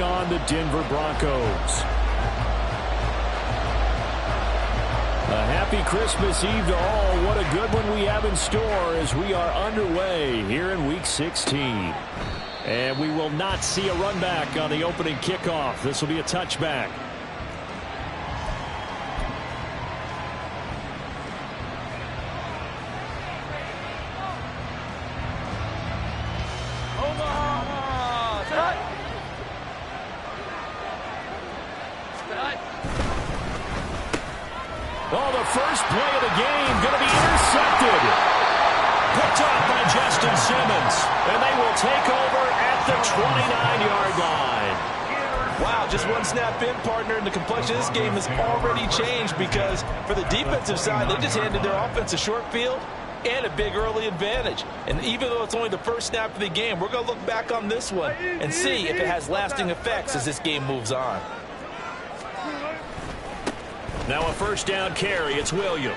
taking on the Denver Broncos. A happy Christmas Eve to all. What a good one we have in store as we are underway here in Week 16. And we will not see a run back on the opening kickoff. This will be a touchback. Oh, the first play of the game going to be intercepted. Picked off by Justin Simmons. And they will take over at the 29-yard line. Wow, just one snap in, partner, and the complexion of this game has already changed because for the defensive side, they just handed their offense a short field and a big early advantage. And even though it's only the first snap of the game, we're going to look back on this one and see if it has lasting effects as this game moves on. Now a first down carry. It's Williams. And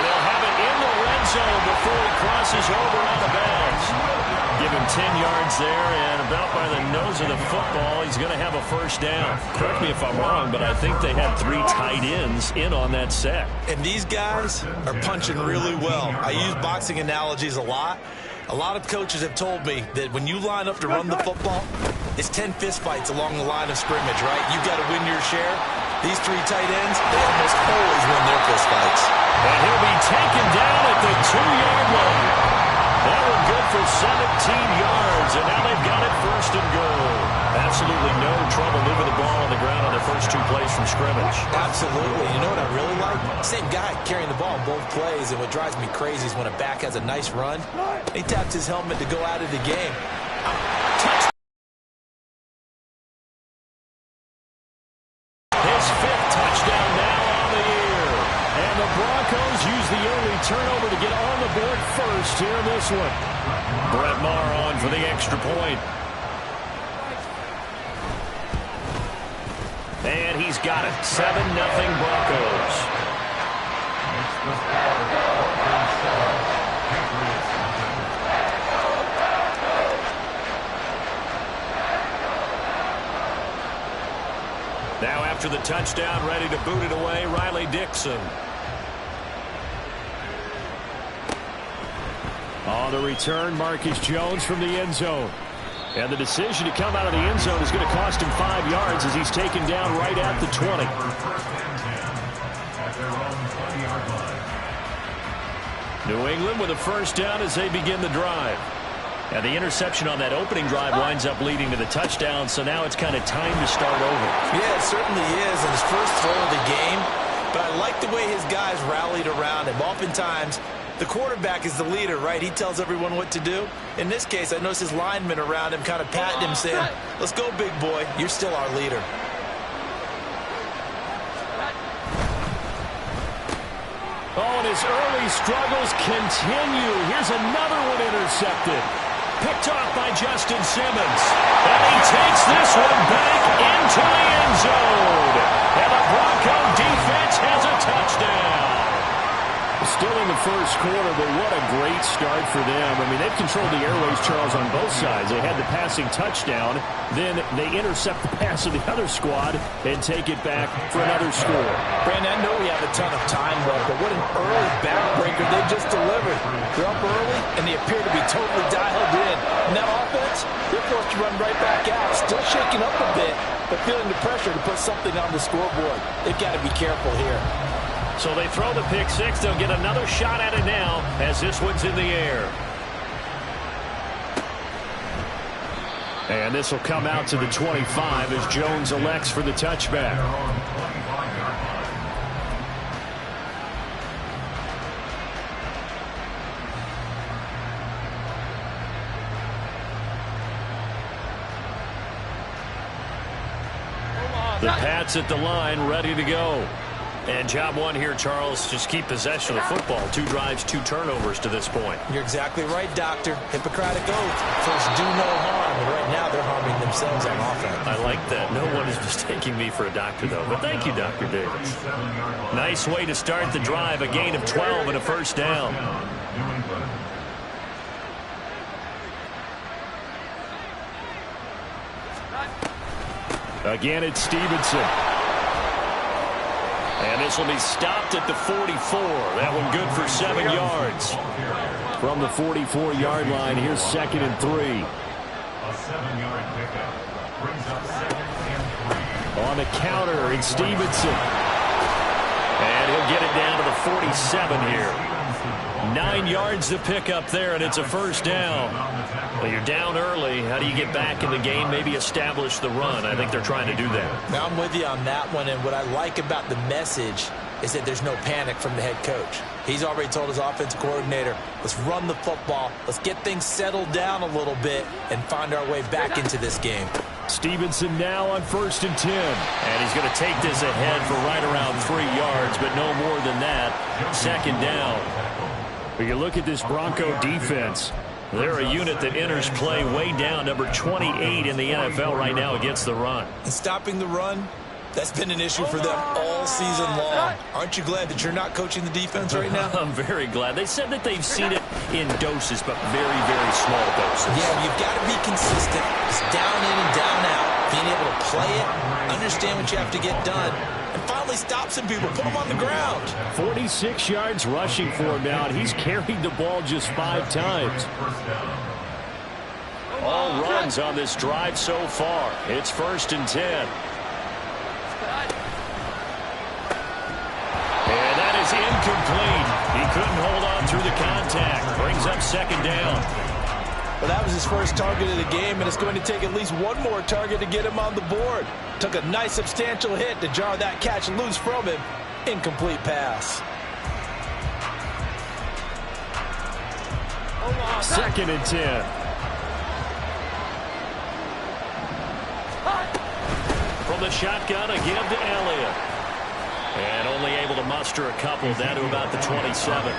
they'll have it in the red zone before he crosses over out of bounds. Give him 10 yards there, and about by the nose of the football, he's going to have a first down. Correct me if I'm wrong, but I think they had 3 tight ends in on that set. And these guys are punching really well. I use boxing analogies a lot. A lot of coaches have told me that when you line up to run the football, it's 10 fistfights along the line of scrimmage, right? You've got to win your share. These 3 tight ends, they almost always win their fistfights. And he'll be taken down at the 2-yard line. That one good for 17 yards, and now they've got it first and goal. Absolutely no trouble moving the ball on the ground on their first 2 plays from scrimmage. Absolutely. You know what I really like? Same guy carrying the ball both plays, and what drives me crazy is when a back has a nice run, he taps his helmet to go out of the game. Touch. His 5th touchdown now on the year. And the Broncos use the early turnover to get on the board first here in this one. Brett Maher on for the extra point. And he's got it. 7-0 Broncos. Now after the touchdown, ready to boot it away, Riley Dixon. On the return, Marcus Jones from the end zone. And the decision to come out of the end zone is going to cost him 5 yards as he's taken down right at the 20. New England with a first down as they begin the drive. And the interception on that opening drive winds up leading to the touchdown, so now it's kind of time to start over. Yeah, it certainly is, and his first throw of the game. But I like the way his guys rallied around him. Oftentimes, the quarterback is the leader, right? He tells everyone what to do. In this case, I noticed his linemen around him kind of patting him, saying, let's go, big boy. You're still our leader. Oh, and his early struggles continue. Here's another one intercepted. Picked off by Justin Simmons. And he takes this one back into the end zone. And the Bronco defense has a touchdown. Still in the first quarter, but what a great start for them. I mean, they've controlled the airways, Charles, on both sides. They had the passing touchdown. Then they intercept the pass of the other squad and take it back for another score. Brandon, I know we have a ton of time left, but what an early backbreaker they just delivered. They're up early, and they appear to be totally dialed in. And that offense, they're forced to run right back out. Still shaking up a bit, but feeling the pressure to put something on the scoreboard. They've got to be careful here. So they throw the pick six. They'll get another shot at it now as this one's in the air. And this will come out to the 25 as Jones elects for the touchback. The Pats at the line, ready to go. And job one here, Charles, just keep possession of the football. 2 drives, 2 turnovers to this point. You're exactly right, Doctor. Hippocratic oath. First, do no harm. And right now, they're harming themselves on offense. I like that. No one is mistaking me for a doctor, though. But thank you, Dr. Davis. Nice way to start the drive. A gain of 12 and a first down. Again, it's Stevenson. And this will be stopped at the 44. That one good for 7 yards. From the 44-yard line, here's 2nd and 3. A 7-yard pickup brings up 2nd and 3. On the counter, it's Stevenson. And he'll get it down to the 47 here. 9 yards to pick up there, and it's a first down. Well, you're down early. How do you get back in the game? Maybe establish the run. I think they're trying to do that. Now I'm with you on that one, and what I like about the message is that there's no panic from the head coach. He's already told his offensive coordinator, let's run the football, let's get things settled down a little bit and find our way back into this game. Stevenson now on 1st and 10. And he's going to take this ahead for right around 3 yards, but no more than that. 2nd down. But you look at this Bronco defense. They're a unit that enters play way down, number 28 in the NFL right now against the run. And stopping the run, that's been an issue for them all season long. Aren't you glad that you're not coaching the defense right now? I'm very glad. They said that they've seen it in doses, but very, very small doses. Yeah, you've got to be consistent. It's down in and down out. Being able to play it, understand what you have to get done, and finally stop some people, put them on the ground. 46 yards rushing for him now, and he's carried the ball just 5 times. All runs on this drive so far. It's 1st and 10. And that is incomplete. He couldn't hold on through the contact. Brings up 2nd down. Well, that was his first target of the game, and it's going to take at least one more target to get him on the board. Took a nice substantial hit to jar that catch loose from him. Incomplete pass. 2nd and 10. From the shotgun, a give to Elliott. And only able to muster a couple down to about the 27.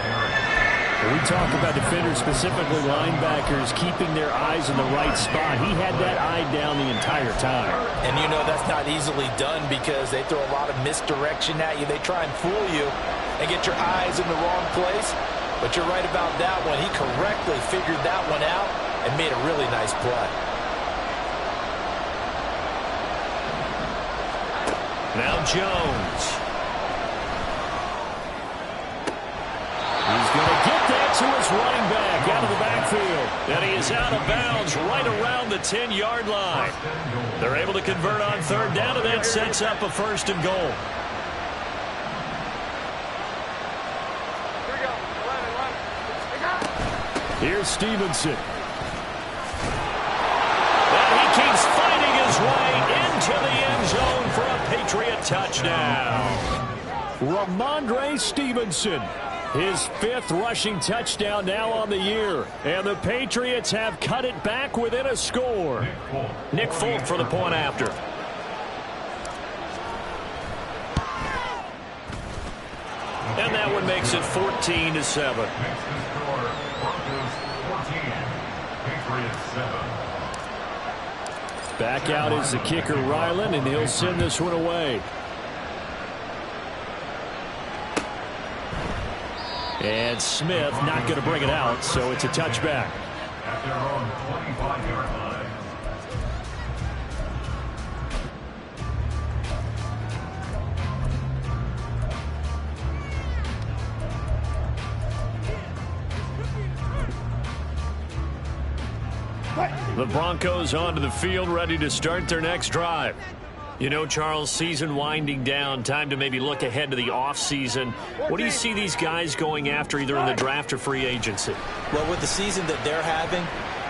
We talk about defenders, specifically linebackers, keeping their eyes in the right spot. He had that eye down the entire time. And you know that's not easily done because they throw a lot of misdirection at you. They try and fool you and get your eyes in the wrong place. But you're right about that one. He correctly figured that one out and made a really nice play. Now Jones. He's going to get that to his running back out of the backfield. And he is out of bounds right around the 10-yard line. They're able to convert on 3rd down, and that sets up a 1st and goal. Here's Stevenson. And he keeps fighting his way into the end zone for a Patriot touchdown. Ramondre Stevenson. His 5th rushing touchdown now on the year. And the Patriots have cut it back within a score. Nick Folk for the point after. And that one makes it 14-7. Next to score, Broncos 14, Patriots 7. Back out is the kicker, Ryland, and he'll send this one away. And Smith not going to bring it out, so it's a touchback. At their own 25-yard line. The Broncos onto the field, ready to start their next drive. You know, Charles, season winding down, time to maybe look ahead to the offseason. What do you see these guys going after either in the draft or free agency? Well, with the season that they're having,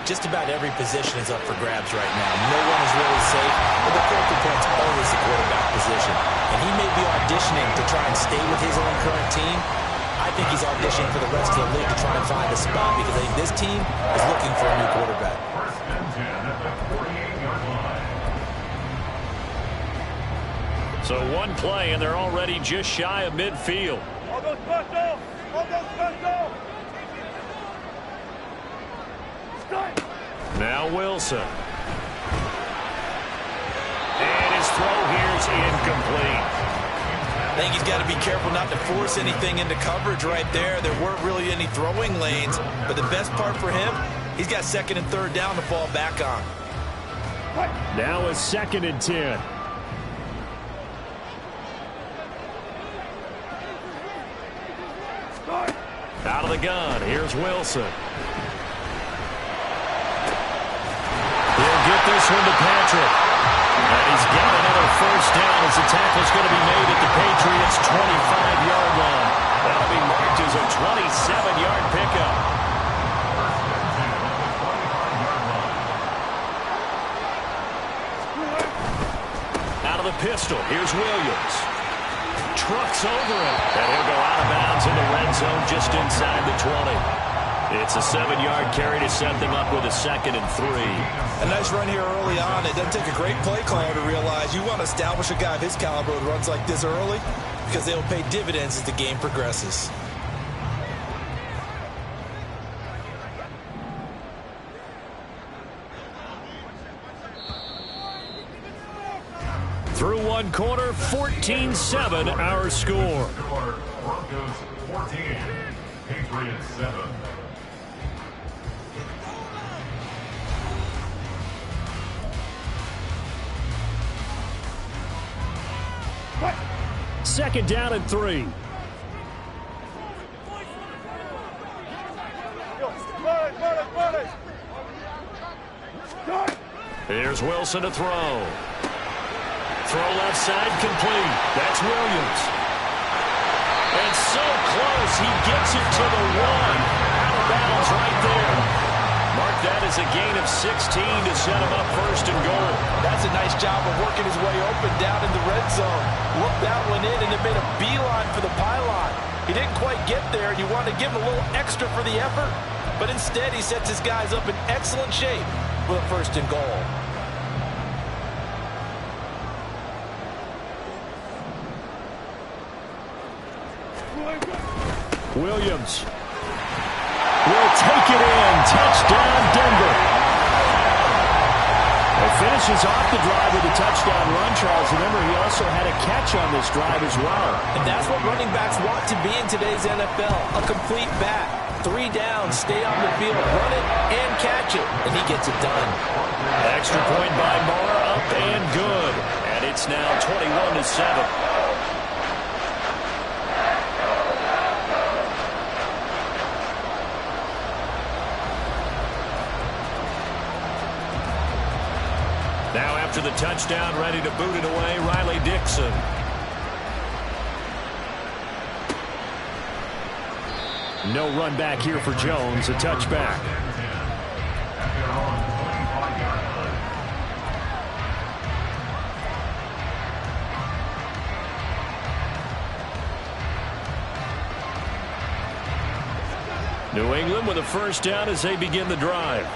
just about every position is up for grabs right now. No one is really safe, but the focal point's always the quarterback position. And he may be auditioning to try and stay with his own current team. I think he's auditioning for the rest of the league to try and find a spot because I think this team is looking for a new quarterback. 1st and 10 at the 48-yard line. So one play, and they're already just shy of midfield. Now Wilson. And his throw here is incomplete. I think he's got to be careful not to force anything into coverage right there. There weren't really any throwing lanes, but the best part for him, he's got 2nd and 3rd down to fall back on. Now a 2nd and 10. Out of the gun, here's Wilson. He'll get this one to Patrick. And he's got another first down as the tackle's going to be made at the Patriots' 25-yard line. That'll be marked as a 27-yard pickup. Out of the pistol, here's Williams. Trucks over him, and he'll go out of bounds in the red zone just inside the 20. It's a 7-yard carry to set them up with a 2nd and 3. A nice run here early on. It doesn't take a great play caller to realize you want to establish a guy of his caliber who runs like this early because they'll pay dividends as the game progresses. Through one quarter, 14-7 our score. Broncos 14, Patriots 7. Second down and 3. Here's Wilson to throw. Throw left side complete. That's Williams. And so close, he gets it to the 1. Out of bounds right there. Mark that as a gain of 16 to set him up 1st and goal. That's a nice job of working his way open down in the red zone. Looked that one in and it made a beeline for the pylon. He didn't quite get there. You want to give him a little extra for the effort. But instead, he sets his guys up in excellent shape with a 1st and goal. Williams will take it in. Touchdown, Denver. It finishes off the drive with a touchdown run, Charles. Remember, he also had a catch on this drive as well. And that's what running backs want to be in today's NFL. A complete back. 3 down, stay on the field, run it, and catch it. And he gets it done. Extra point by Moore, up and good. And it's now 21-7. Now after the touchdown, ready to boot it away, Riley Dixon. No run back here for Jones, a touchback. New England with a first down as they begin the drive.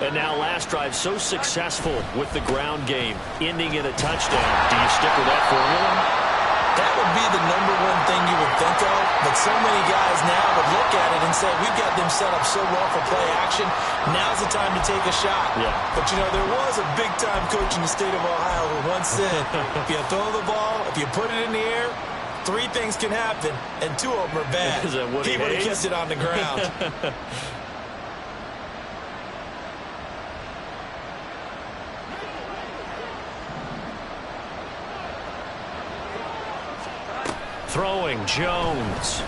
And now last drive so successful with the ground game, ending in a touchdown. Do you stick with that formula? That would be the #1 thing you would think of, but so many guys now would look at it and say, we've got them set up so well for play action, now's the time to take a shot. Yeah. But, you know, there was a big-time coach in the state of Ohio who once said, if you throw the ball, if you put it in the air, 3 things can happen, and 2 of them are bad. Is that what he would have kept it on the ground. Throwing, Jones.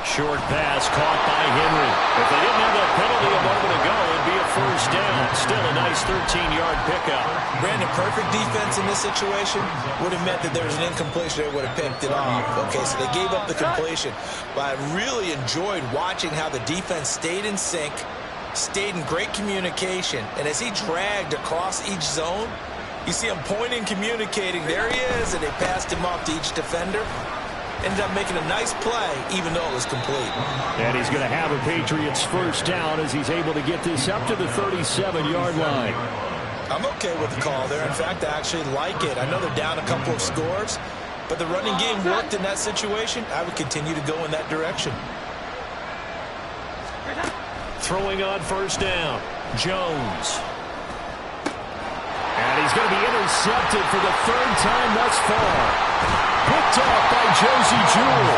Short pass caught by Henry. If they didn't have that penalty a moment ago, it'd be a first down. Still a nice 13-yard pickup. Brandon, perfect defense in this situation would have meant that there was an incompletion. They would have picked it off. Okay, so they gave up the completion. But I really enjoyed watching how the defense stayed in sync, stayed in great communication. And as he dragged across each zone, you see him pointing, communicating. There he is, and they passed him off to each defender. Ended up making a nice play, even though it was complete. And he's going to have a Patriots first down as he's able to get this up to the 37-yard line. I'm okay with the call there. In fact, I actually like it. I know they're down a couple of scores, but the running game worked in that situation. I would continue to go in that direction. Throwing on first down, Jones. And he's going to be intercepted for the 3rd time thus far. Picked off by Josie Jewell.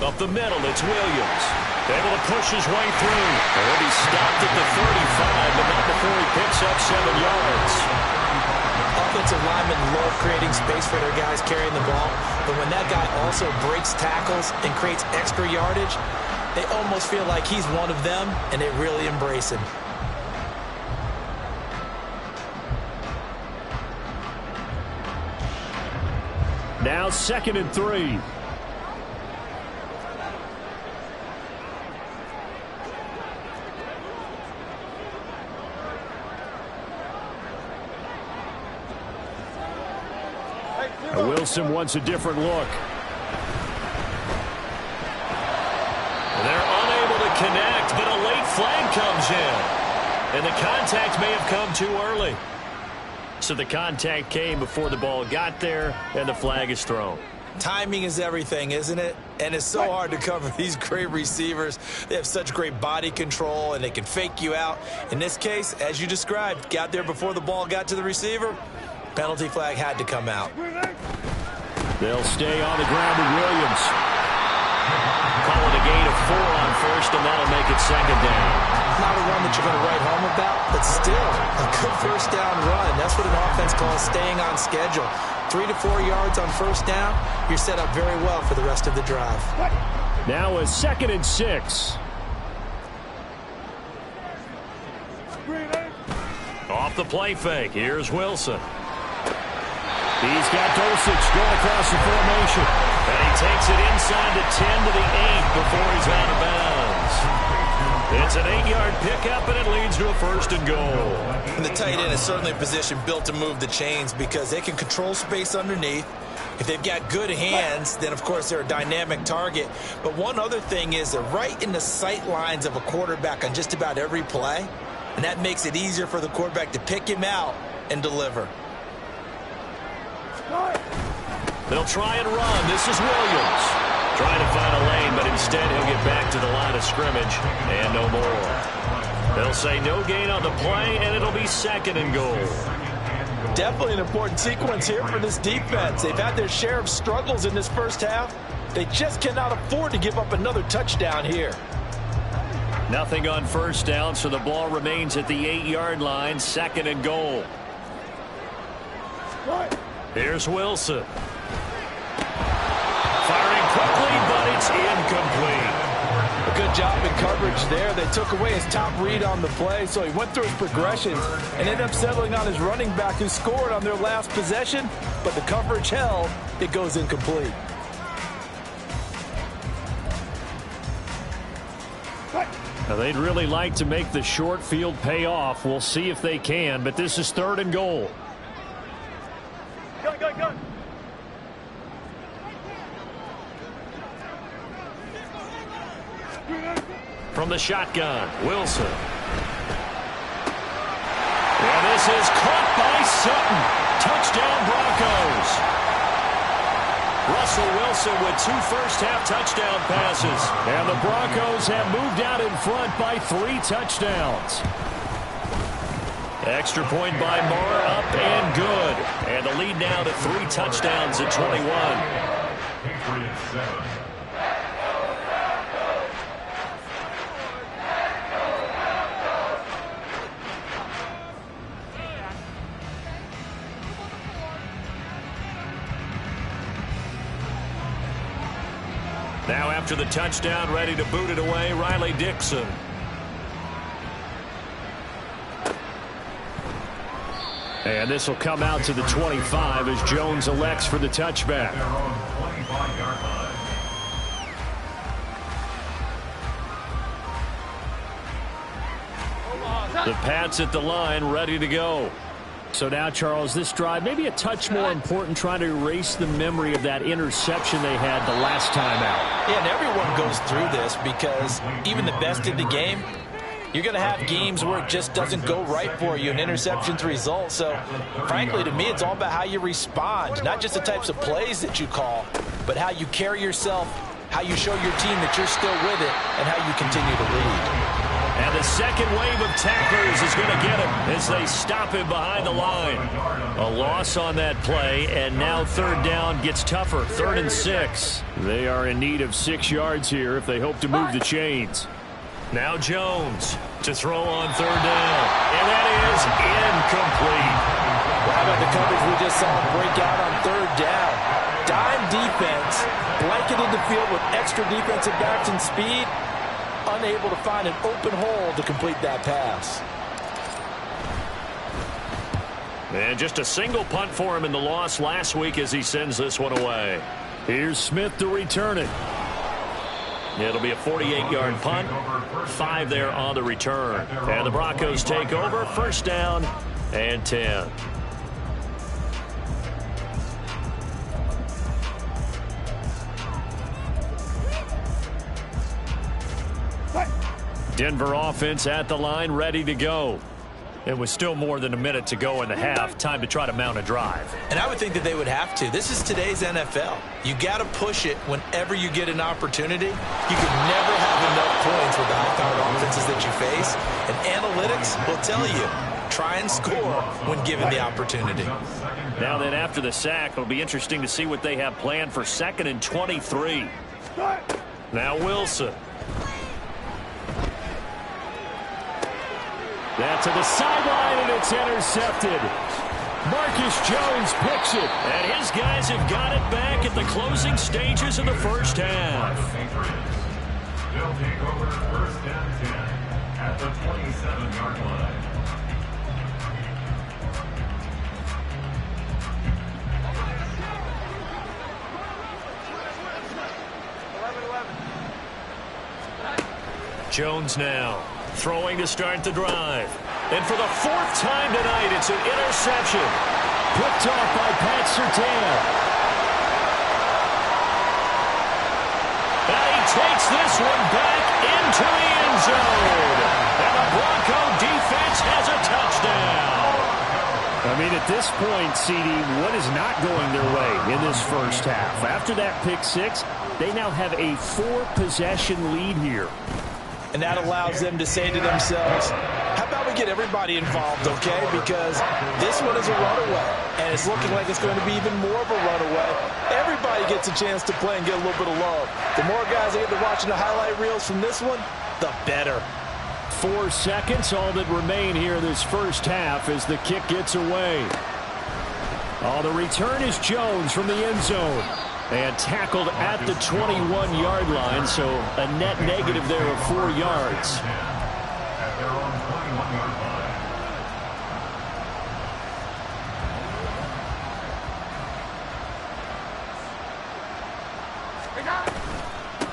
Up the middle, it's Williams. Able to push his way through. And he'll be stopped at the 35, but not before he picks up 7 yards. Offensive linemen love creating space for their guys carrying the ball, but when that guy also breaks tackles and creates extra yardage, they almost feel like he's one of them, and they really embrace him. Now 2nd and 3. Wilson wants a different look. They're unable to connect, but a late flag comes in. And the contact may have come too early. So the contact came before the ball got there, and the flag is thrown. Timing is everything, isn't it? And it's so hard to cover these great receivers. They have such great body control, and they can fake you out. In this case, as you described, got there before the ball got to the receiver. Penalty flag had to come out. They'll stay on the ground with Williams. Call it a gain of 4 on first, and that'll make it 2nd down. Not a run that you're going to write home about, but still a good first down run. That's what an offense calls staying on schedule. 3 to 4 yards on first down, you're set up very well for the rest of the drive. Now a 2nd and 6. Off the play fake, here's Wilson. He's got Dulcich going across the formation. And he takes it inside the 10 to the 8 before he's out of bounds. It's an 8-yard pickup, and it leads to a 1st and goal. And the tight end is certainly a position built to move the chains because they can control space underneath. If they've got good hands, then, of course, they're a dynamic target. But one other thing is they're right in the sight lines of a quarterback on just about every play. And that makes it easier for the quarterback to pick him out and deliver. They'll try and run. This is Williams. Trying to find a lane, but instead he'll get back to the line of scrimmage and no more. They'll say no gain on the play, and it'll be 2nd and goal. Definitely an important sequence here for this defense. They've had their share of struggles in this first half. They just cannot afford to give up another touchdown here. Nothing on first down, so the ball remains at the 8-yard line, 2nd and goal. Here's Wilson. Firing quickly, but it's incomplete. A good job in coverage there. They took away his top read on the play, so he went through his progressions and ended up settling on his running back who scored on their last possession, but the coverage held. It goes incomplete. Now, they'd really like to make the short field pay off. We'll see if they can, but this is 3rd and goal. Go. From the shotgun, Wilson. And this is caught by Sutton. Touchdown, Broncos. Russell Wilson with 2 first-half touchdown passes. And the Broncos have moved out in front by 3 touchdowns. Extra point by Marr, up and good. And the lead now to 3 touchdowns at 21. Patriots 7. Now after the touchdown, ready to boot it away, Riley Dixon. And this will come out to the 25 as Jones elects for the touchback. Their own 25-yard line. The Pats at the line, ready to go. So now, Charles, this drive maybe a touch more important, trying to erase the memory of that interception they had the last time out. Yeah, and everyone goes through this because even the best in the game, you're going to have games where it just doesn't go right for you and interceptions result. So, frankly, to me, it's all about how you respond, not just the types of plays that you call, but how you carry yourself, how you show your team that you're still with it, and how you continue to lead. And the second wave of tacklers is going to get him as they stop him behind the line. A loss on that play, and now third down gets tougher. 3rd and 6. They are in need of 6 yards here if they hope to move the chains. Now Jones to throw on 3rd down. And that is incomplete. How about the coverage we just saw him break out on 3rd down? Dime defense, blanketed the field with extra defensive backs and speed. Unable to find an open hole to complete that pass. And just a single punt for him in the loss last week as he sends this one away. Here's Smith to return it. It'll be a 48-yard punt. 5 there on the return. And the Broncos take over. 1st down and 10. Denver offense at the line, ready to go. It was still more than a minute to go in the half. Time to try to mount a drive. And I would think that they would have to. This is today's NFL. You got to push it whenever you get an opportunity. You can never have enough points with the high-powered offenses that you face. And analytics will tell you, try and score when given the opportunity. Now then, after the sack, it'll be interesting to see what they have planned for 2nd and 23. Now Wilson. That to the sideline, and it's intercepted. Marcus Jones picks it. And his guys have got it back at the closing stages of the 1st half. They'll take over 1st and 10 at the 27-yard line. Jones now throwing to start the drive. And for the 4th time tonight, it's an interception. Picked off by Pat Surtain. And he takes this one back into the end zone. And the Bronco defense has a touchdown. I mean, at this point, CD, what is not going their way in this 1st half? After that pick 6, they now have a 4-possession lead here. And that allows them to say to themselves, how about we get everybody involved, okay? Because this one is a runaway, and it's looking like it's going to be even more of a runaway. Everybody gets a chance to play and get a little bit of love. The more guys able to watch the highlight reels from this one, the better. 4 seconds, all that remain here this 1st half as the kick gets away. Oh, the return is Jones from the end zone. And tackled at the 21-yard line, so a net negative there of 4 yards. At their own 21-yard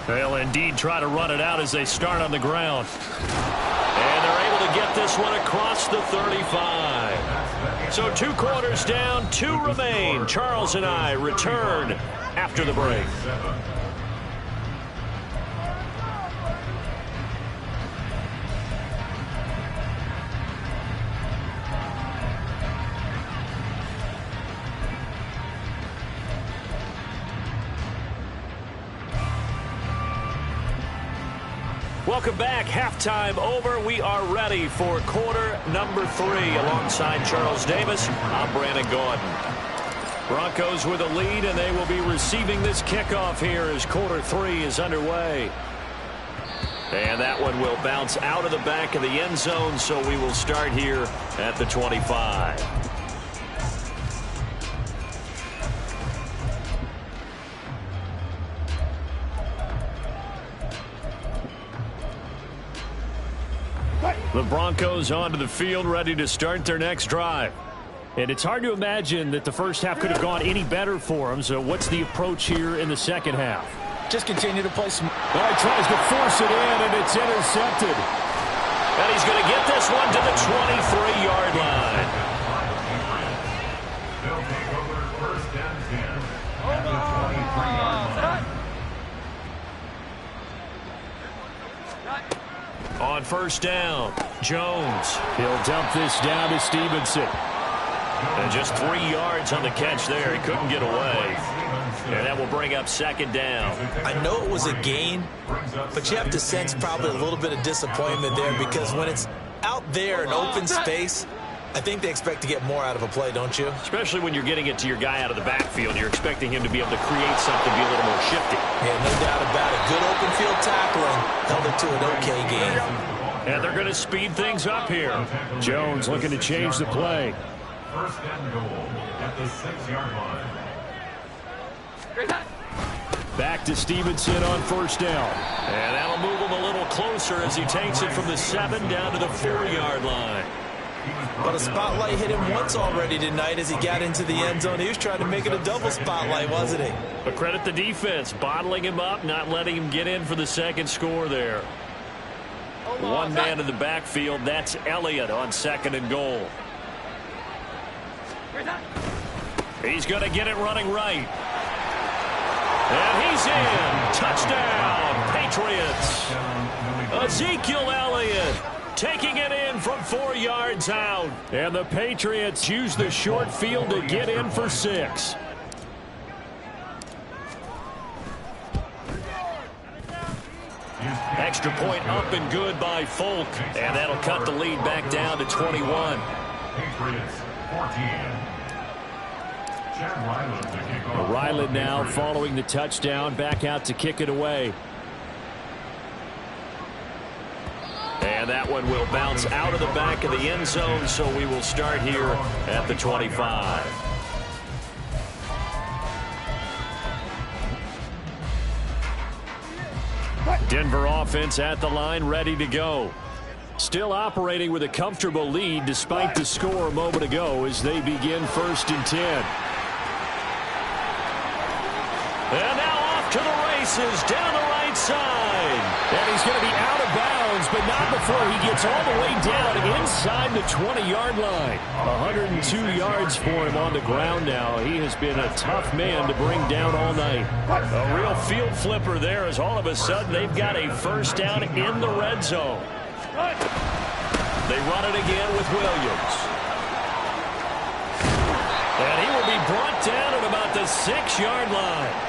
line. They'll indeed try to run it out as they start on the ground. And they're able to get this one across the 35. So 2 quarters down, 2 remain. Charles and I return after the break. Welcome back. Halftime over. We are ready for quarter number 3 alongside Charles Davis. I'm Brandon Gordon. Broncos with a lead, and they will be receiving this kickoff here as quarter 3 is underway. And that one will bounce out of the back of the end zone, so we will start here at the 25. The Broncos onto the field, ready to start their next drive. And it's hard to imagine that the 1st half could have gone any better for them. So what's the approach here in the 2nd half? Just continue to play some. Well, he tries to force it in, and it's intercepted. And he's going to get this one to the 23-yard line. They'll take over 1st and 10 at the 23-yard line. On 1st down, Jones. He'll dump this down to Stevenson. And just 3 yards on the catch there. He couldn't get away. And that will bring up second down. I know it was a gain, but you have to sense probably a little bit of disappointment there because when it's out there in open space, I think they expect to get more out of a play, don't you? Especially when you're getting it to your guy out of the backfield. You're expecting him to be able to create something, be a little more shifty. Yeah, no doubt about it. Good open field tackling held it to an okay game. And they're going to speed things up here. Jones looking to change the play. First and goal at the 6-yard line. Back to Stevenson on first down. And that'll move him a little closer as he takes it from the 7 down to the 4-yard line. But a spotlight hit him once already tonight as he got into the end zone. He was trying to make it a double spotlight, wasn't he? But credit the defense, bottling him up, not letting him get in for the second score there. One man in the backfield, that's Elliott on 2nd and goal. He's going to get it running right. And he's in. Touchdown, Patriots. Ezekiel Elliott taking it in from 4 yards out. And the Patriots use the short field to get in for 6. Extra point up and good by Folk. And that'll cut the lead back down to 21. Patriots 14. Ryland now following the touchdown, back out to kick it away. And that one will bounce out of the back of the end zone, so we will start here at the 25. Denver offense at the line, ready to go. Still operating with a comfortable lead despite the score a moment ago as they begin 1st and 10. And now off to the races down the right side. And he's going to be out of bounds, but not before he gets all the way down inside the 20-yard line. 102 yards for him on the ground now. He has been a tough man to bring down all night. A real field flipper there as all of a sudden they've got a first down in the red zone. They run it again with Williams. And he will be brought down at about the 6-yard line.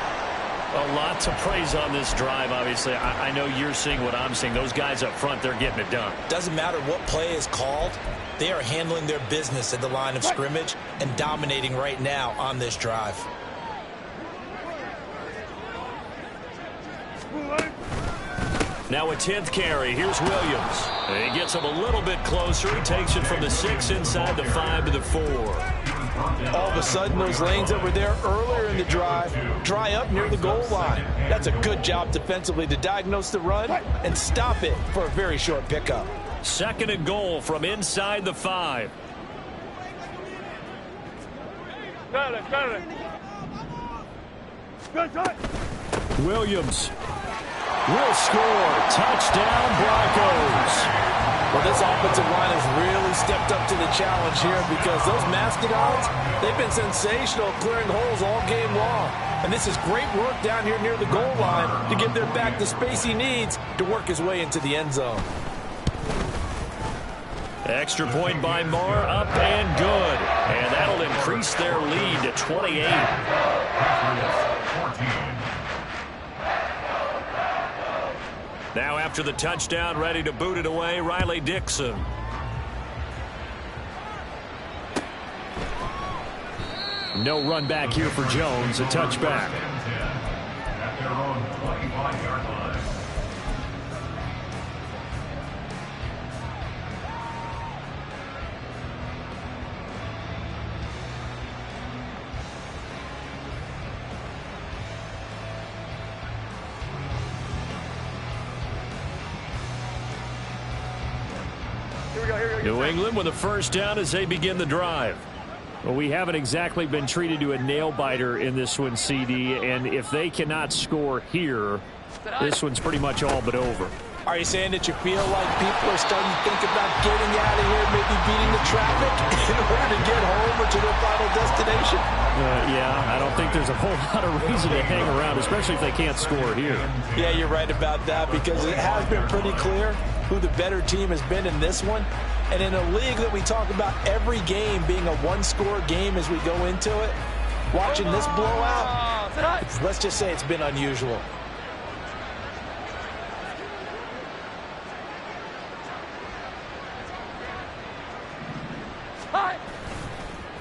A lot to praise on this drive, obviously. I know you're seeing what I'm seeing. Those guys up front, they're getting it done. Doesn't matter what play is called. They are handling their business at the line of scrimmage and dominating right now on this drive. Now a 10th carry. Here's Williams. And he gets him a little bit closer. He takes it from the 6 inside the 5 to the 4. All of a sudden, those lanes that were there earlier in the drive dry up near the goal line. That's a good job defensively to diagnose the run and stop it for a very short pickup. 2nd and goal from inside the 5. Williams will score. Touchdown, Broncos. Well, this offensive line has really stepped up to the challenge here because those Mastodons, they've been sensational clearing holes all game long. And this is great work down here near the goal line to give their back the space he needs to work his way into the end zone. Extra point by Marr, up and good. And that'll increase their lead to 28. Now after the touchdown, ready to boot it away, Riley Dixon. No run back here for Jones, a touchback. At their own 25-yard line. New England with a first down as they begin the drive. Well, we haven't exactly been treated to a nail-biter in this one, CD, and if they cannot score here, this one's pretty much all but over. Are you saying that you feel like people are starting to think about getting out of here, maybe beating the traffic in order to get home or to their final destination? Yeah, I don't think there's a whole lot of reason to hang around, especially if they can't score here. Yeah, you're right about that because it has been pretty clear who the better team has been in this one. And in a league that we talk about every game being a one-score game as we go into it, watching this blowout, Let's just say it's been unusual.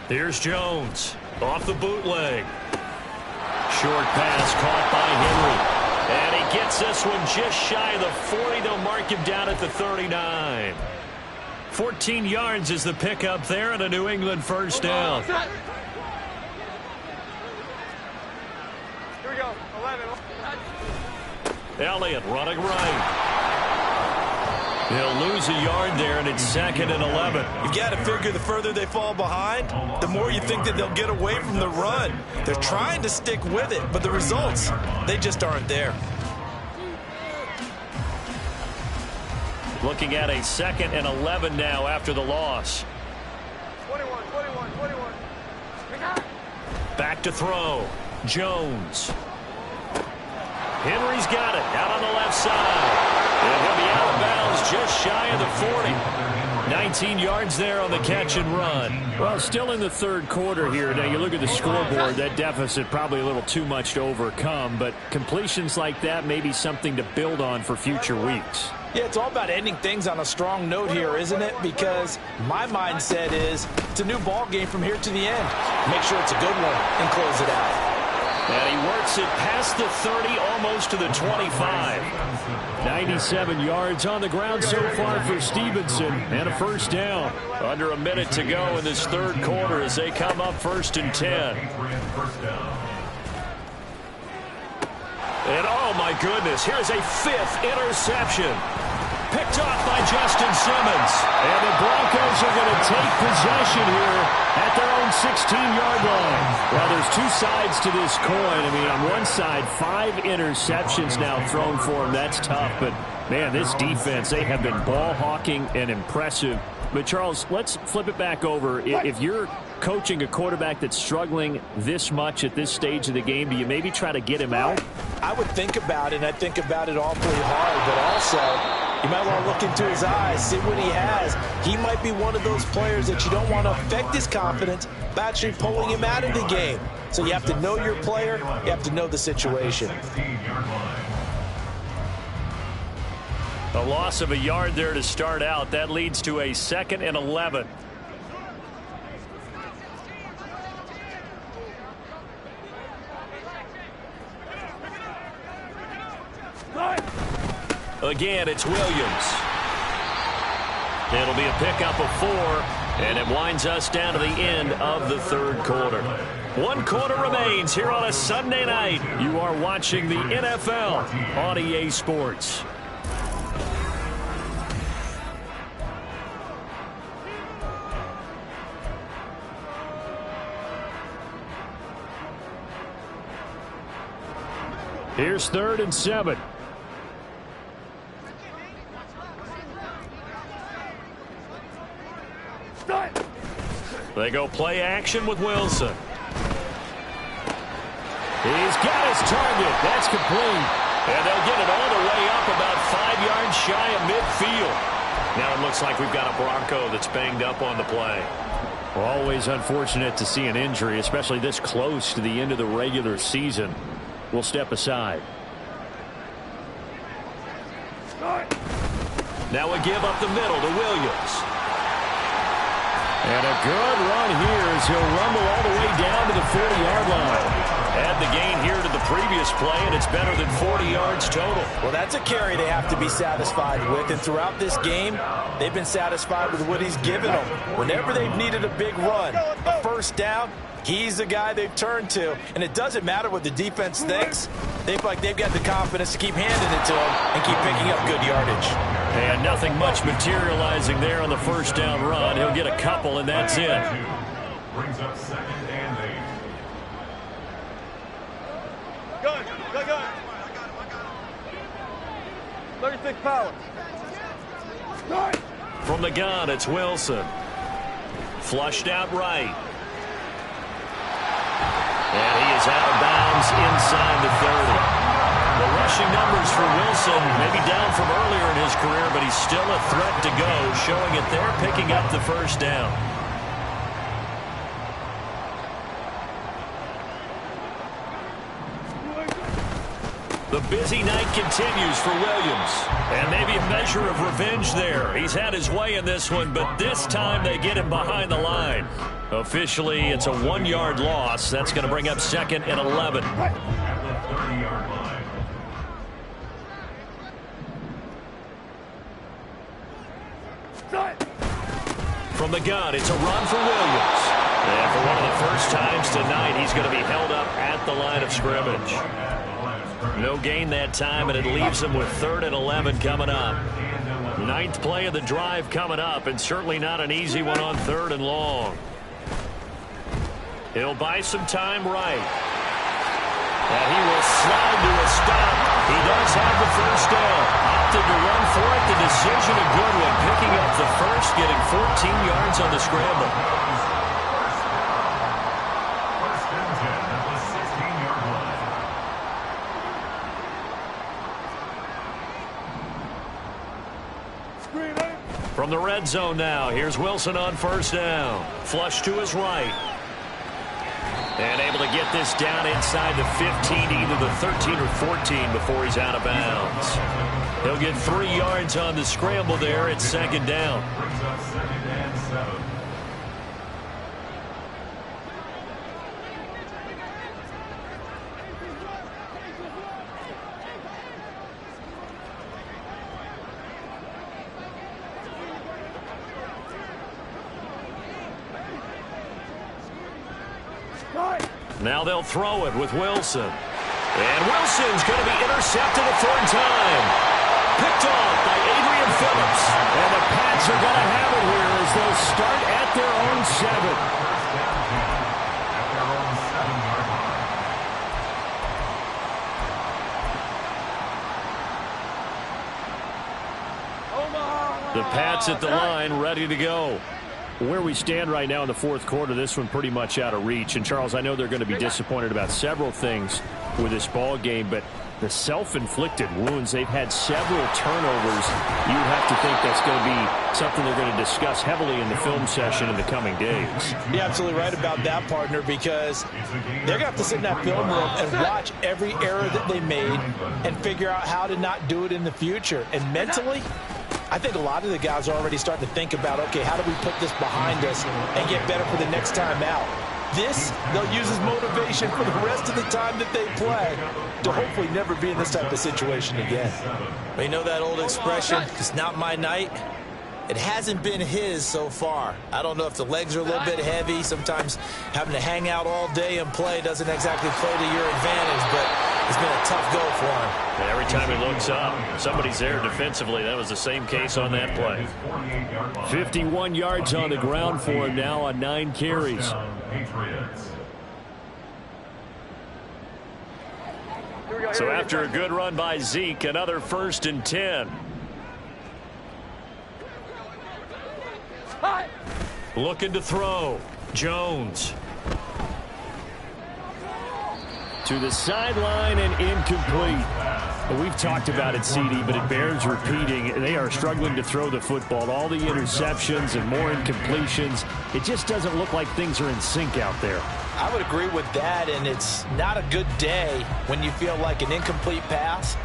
Here's Jones off the bootleg. Short pass caught by Henry. And he gets this one just shy of the 40. They'll mark him down at the 39. 14 yards is the pickup there and a New England first down. Here we go. 11. Elliott running right. He'll lose a yard there, and it's 2nd and 11. You've got to figure the further they fall behind, the more you think that they'll get away from the run. They're trying to stick with it, but the results, they just aren't there. Looking at a 2nd and 11 now after the loss. 21. Back to throw. Jones. Henry's got it out on the left side. And he'll be out of bounds just shy of the 40. 19 yards there on the catch and run. Well, still in the third quarter here. Now, you look at the scoreboard, that deficit probably a little too much to overcome, but completions like that may be something to build on for future weeks. Yeah, it's all about ending things on a strong note here, isn't it? Because my mindset is it's a new ball game from here to the end. Make sure it's a good one and close it out. And he works it past the 30, almost to the 25. 97 yards on the ground so far for Stevenson, and a first down. Under a minute to go in this third quarter as they come up 1st and 10. And oh my goodness, here's a 5th interception. Picked off by Justin Simmons. And the Broncos are going to take possession here at their own 16-yard line. Well, there's two sides to this coin. I mean, on one side, 5 interceptions now thrown for them. That's tough. But, man, this defense, they have been ball hawking and impressive. But, Charles, let's flip it back over. If you're coaching a quarterback that's struggling this much at this stage of the game, do you maybe try to get him out? I would think about it, and I think about it awfully hard, but also you might want to look into his eyes, see what he has. He might be one of those players that you don't want to affect his confidence by actually pulling him out of the game. So you have to know your player, you have to know the situation. A loss of a yard there to start out. That leads to a 2nd and 11. Again, it's Williams. It'll be a pickup of 4, and it winds us down to the end of the third quarter. 1 quarter remains here on a Sunday night. You are watching the NFL on EA Sports. Here's 3rd and 7. They go play action with Wilson. He's got his target. That's complete. And they'll get it all the way up about 5 yards shy of midfield. Now it looks like we've got a Bronco that's banged up on the play. Always unfortunate to see an injury, especially this close to the end of the regular season. We'll step aside. Now a give up the middle to Williams. And a good run here as he'll rumble all the way down to the 40-yard line. Add the gain here to the previous play, and it's better than 40 yards total. Well, that's a carry they have to be satisfied with. And throughout this game, they've been satisfied with what he's given them. Whenever they've needed a big run, a first down, he's the guy they've turned to. And it doesn't matter what the defense thinks. They feel like they've got the confidence to keep handing it to him and keep picking up good yardage. And nothing much materializing there on the first down run. He'll get a couple, and that's it. Brings up 2nd and 8. Good. 36 power. From the gun, it's Wilson. Flushed out right. And he is out of bounds inside the 30. The rushing numbers for Wilson maybe down from earlier in his career, but he's still a threat to go, showing it there, picking up the first down. The busy night continues for Williams. And maybe a measure of revenge there. He's had his way in this one, but this time they get him behind the line. Officially, it's a 1-yard loss. That's going to bring up 2nd and 11. At the 30-yard line. From the gun, it's a run for Williams. And for one of the first times tonight, he's going to be held up at the line of scrimmage. No gain that time, and it leaves him with 3rd and 11 coming up. 9th play of the drive coming up, and certainly not an easy one on 3rd and long. He'll buy some time right. And he will slide to a stop. He does have the first down. Opted to run for it. The decision a good one. Picking up the first, getting 14 yards on the scramble. First and 10 at the 16-yard line. From the red zone now, here's Wilson on first down. Flush to his right. And able to get this down inside the 15, either the 13 or 14 before he's out of bounds. He'll get 3 yards on the scramble there at 2nd down. Brings up 2nd and 7. Now they'll throw it with Wilson. And Wilson's going to be intercepted a 3rd time. Picked off by Adrian Phillips. And the Pats are going to have it here as they'll start at their own 7. At their own 7-yard line. The Pats at the line, ready to go. Where we stand right now in the 4th quarter, this one pretty much out of reach. And, Charles, I know they're going to be disappointed about several things with this ball game, but the self-inflicted wounds, they've had several turnovers. You have to think that's going to be something they're going to discuss heavily in the film session in the coming days. You're absolutely right about that, partner, because they're going to have to sit in that film room and watch every error that they made and figure out how to not do it in the future. And mentally, I think a lot of the guys are already starting to think about, okay, how do we put this behind us and get better for the next time out? This, they'll use as motivation for the rest of the time that they play to hopefully never be in this type of situation again. Well, you know that old expression, it's not my night? It hasn't been his so far. I don't know if the legs are a little bit heavy. Sometimes having to hang out all day and play doesn't exactly play to your advantage, but it's been a tough go for him. And every time he looks up, somebody's there defensively. That was the same case on that play. 51 yards on the ground for him now on 9 carries. Patriots. So after a good run by Zeke, another 1st and 10. Looking to throw. Jones. To the sideline and incomplete. We've talked about it, CD, but it bears repeating. They are struggling to throw the football. All the interceptions and more incompletions. It just doesn't look like things are in sync out there. I would agree with that, and it's not a good day when you feel like an incomplete pass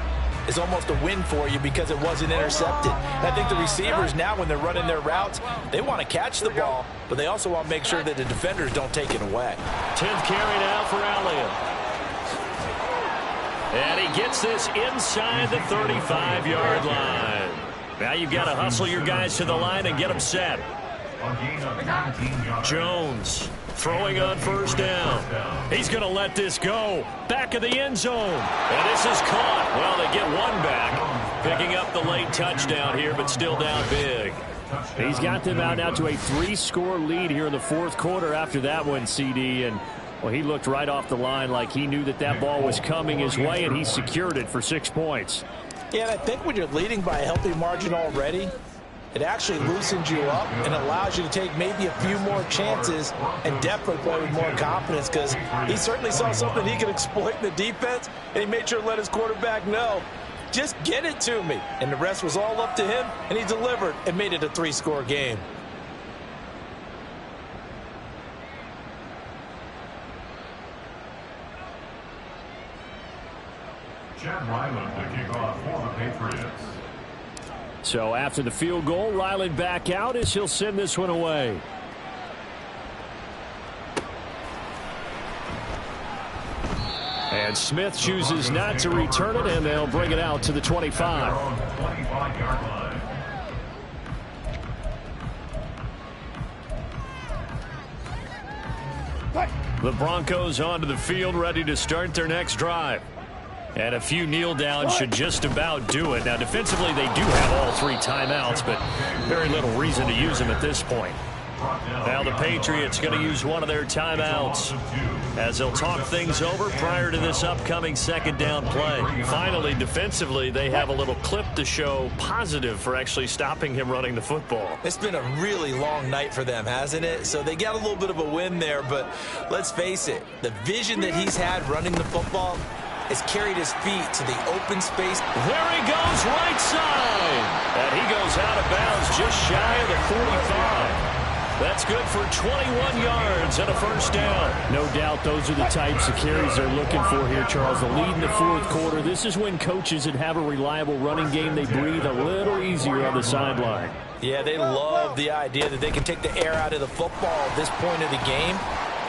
is almost a win for you because it wasn't intercepted. And I think the receivers now, when they're running their routes, they want to catch the ball, but they also want to make sure that the defenders don't take it away. 10th carry now for Elliott. And he gets this inside the 35-yard line. Now you've got to hustle your guys to the line and get them set. Jones throwing on first down. He's going to let this go. Back of the end zone. And this is caught. Well, they get one back. Picking up the late touchdown here, but still down big. He's got them out now to a 3-score lead here in the 4th quarter after that one, CD. And, well, he looked right off the line like he knew that that ball was coming his way, and he secured it for 6 points. Yeah, and I think when you're leading by a healthy margin already, it actually loosens you up and allows you to take maybe a few more chances and definitely play with more confidence, because he certainly saw something he could exploit in the defense, and he made sure to let his quarterback know, just get it to me. And the rest was all up to him, and he delivered and made it a 3-score game. Chapman. Ryland to kick off for the Patriots. So after the field goal, Ryland back out as he'll send this one away. And Smith chooses not to return it, and they'll bring it out to the 25. 25-yard line. The Broncos onto the field, ready to start their next drive. And a few kneel downs should just about do it. Now, defensively, they do have all 3 timeouts, but very little reason to use them at this point. Now the Patriots going to use one of their timeouts as they'll talk things over prior to this upcoming second down play. Finally, defensively, they have a little clip to show positive for actually stopping him running the football. It's been a really long night for them, hasn't it? So they got a little bit of a win there, but let's face it, the vision that he's had running the football has carried his feet to the open space. There he goes, right side. And he goes out of bounds just shy of the 45. That's good for 21 yards and a first down. No doubt those are the types of carries they're looking for here, Charles. The lead in the fourth quarter. This is when coaches that have a reliable running game, they breathe a little easier on the sideline. Yeah, they love the idea that they can take the air out of the football at this point of the game.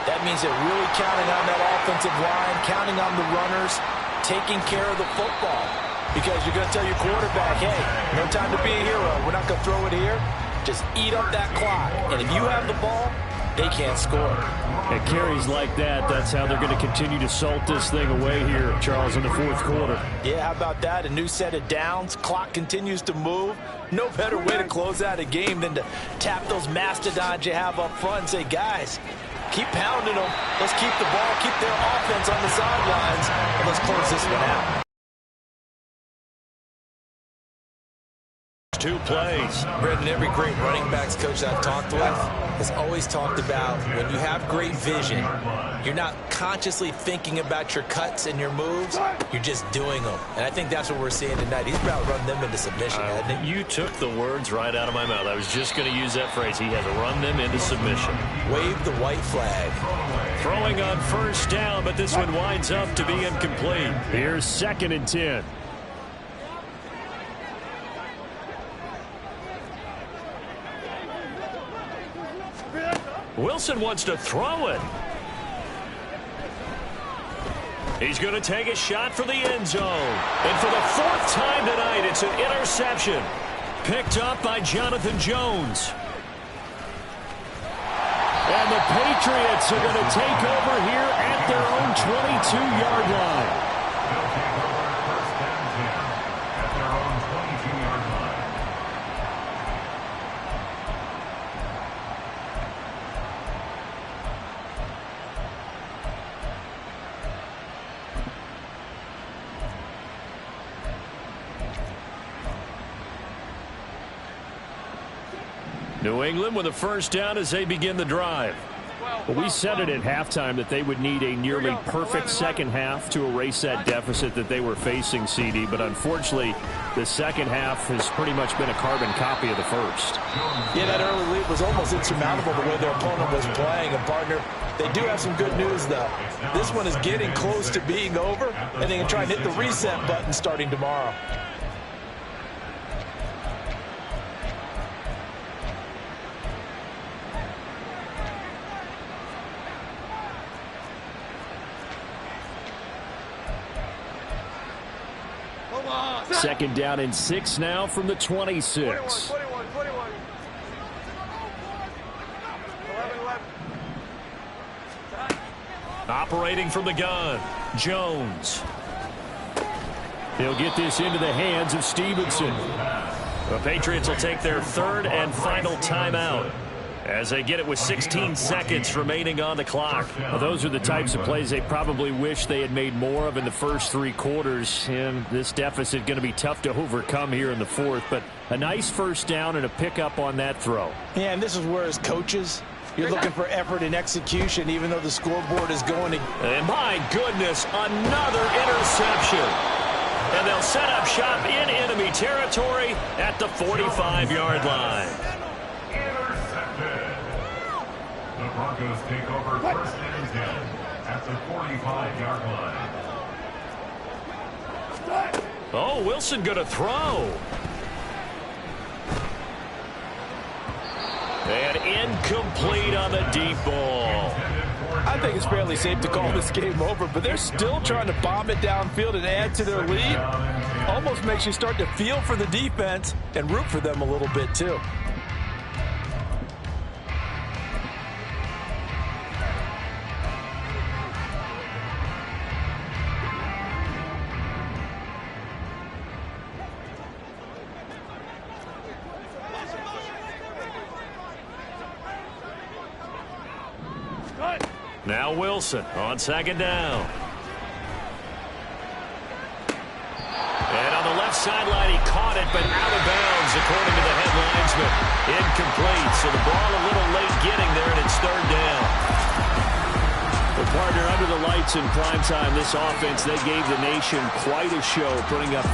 That means they're really counting on that offensive line, counting on the runners, taking care of the football. Because you're going to tell your quarterback, hey, no time to be a hero. We're not going to throw it here. Just eat up that clock. And if you have the ball, they can't score. At carries like that, that's how they're going to continue to salt this thing away here, Charles, in the fourth quarter. Yeah, how about that? A new set of downs. Clock continues to move. No better way to close out a game than to tap those mastodons you have up front and say, guys, keep pounding them. Let's keep the ball, keep their offense on the sidelines, and let's close this one out. 2 plays. Brendan, every great running backs coach I've talked with has always talked about when you have great vision, you're not consciously thinking about your cuts and your moves, you're just doing them. And I think that's what we're seeing tonight. He's about to run them into submission, hasn't he? You took the words right out of my mouth. I was just going to use that phrase. He has run them into submission. Wave the white flag. Throwing on first down, but this one winds up to be incomplete. Here's 2nd and 10. Wilson wants to throw it. He's going to take a shot for the end zone. And for the 4th time tonight, it's an interception. Picked up by Jonathan Jones. And the Patriots are going to take over here at their own 22-yard line. They'll take over first and 10 at their own 22-yard line. New England with a first down as they begin the drive. Well, we said it at halftime that they would need a nearly perfect second half to erase that deficit that they were facing, CD. But unfortunately, the second half has pretty much been a carbon copy of the first. Yeah, that early lead was almost insurmountable the way their opponent was playing. And, partner, they do have some good news, though. This one is getting close to being over, and they can try and hit the reset button starting tomorrow. Second down and 6 now from the 26. 21. 11. Operating from the gun, Jones. He'll get this into the hands of Stevenson. The Patriots will take their 3rd and final timeout as they get it with 16 seconds remaining on the clock. Well, those are the types of plays they probably wish they had made more of in the first 3 quarters. And this deficit going to be tough to overcome here in the 4th. But a nice first down and a pickup on that throw. Yeah, and this is where, as coaches, you're looking for effort and execution, even though the scoreboard is going to... And my goodness, another interception. And they'll set up shop in enemy territory at the 45-yard line. Intercepted. The Broncos take over first and 10 at the 45-yard line. Oh, Wilson going to throw. And incomplete on the deep ball. I think it's fairly safe to call this game over, but they're still trying to bomb it downfield and add to their lead. Almost makes you start to feel for the defense and root for them a little bit too. Now Wilson on second down. And on the left sideline, he caught it, but out of bounds, according to the head linesman. Incomplete, so the ball a little late getting there, and it's third down. Well, partner, under the lights in primetime, this offense, they gave the nation quite a show, putting up